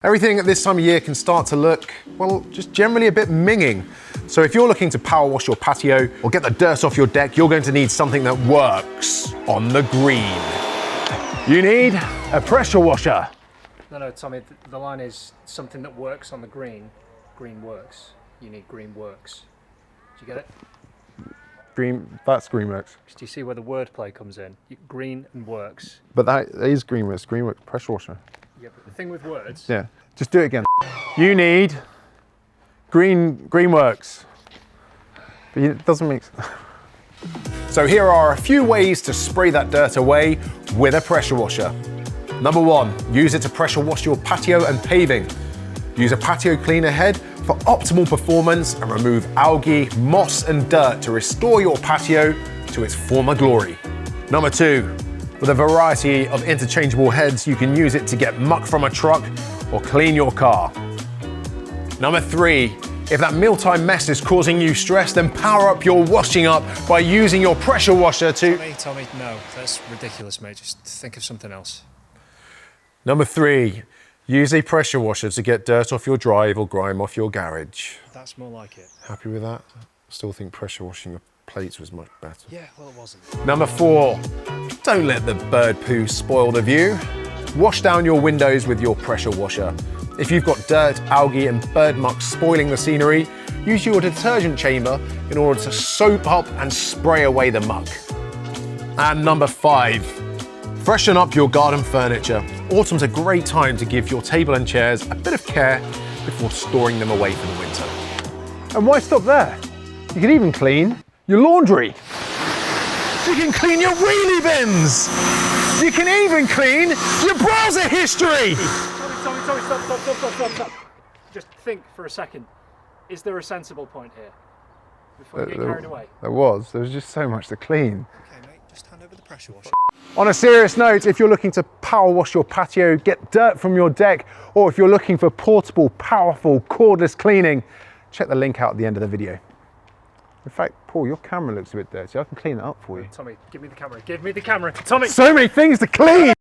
Everything at this time of year can start to look, well, just generally a bit minging. So if you're looking to power wash your patio or get the dirt off your deck, you're going to need something that works on the green. You need a pressure washer. No, Tommy, the line is something that works on the green. Greenworks. You need Greenworks. Do you get it? That's Greenworks. Do you see where the wordplay comes in? Green and works. But that is Greenworks. Greenworks pressure washer. Yeah, but the thing with words... Yeah, just do it again. You need Greenworks. But it doesn't make sense. So here are a few ways to spray that dirt away with a pressure washer. Number one, use it to pressure wash your patio and paving. Use a patio cleaner head for optimal performance and remove algae, moss and dirt to restore your patio to its former glory. Number two, with a variety of interchangeable heads, you can use it to get muck from a truck or clean your car. Number three, if that mealtime mess is causing you stress, then power up your washing up by using your pressure washer to... Tommy, no, that's ridiculous, mate. Just think of something else. Number three, use a pressure washer to get dirt off your drive or grime off your garage. That's more like it. Happy with that? Still think pressure washing your plates was much better. Yeah, well, it wasn't. Number four, don't let the bird poo spoil the view. Wash down your windows with your pressure washer. If you've got dirt, algae and bird muck spoiling the scenery, use your detergent chamber in order to soap up and spray away the muck. And number five, freshen up your garden furniture. Autumn's a great time to give your table and chairs a bit of care before storing them away for the winter. And why stop there? You can even clean your laundry. You can clean your wheelie bins. You can even clean your browser history. Tommy, stop. Just think for a second. Is there a sensible point here? Before you get carried away. There was just so much to clean. Okay, mate, just hand over the pressure washer. On a serious note, if you're looking to power wash your patio, get dirt from your deck, or if you're looking for portable, powerful, cordless cleaning, check the link out at the end of the video. In fact, Paul, your camera looks a bit dirty. I can clean it up for you. Tommy, give me the camera. Give me the camera. Tommy! So many things to clean!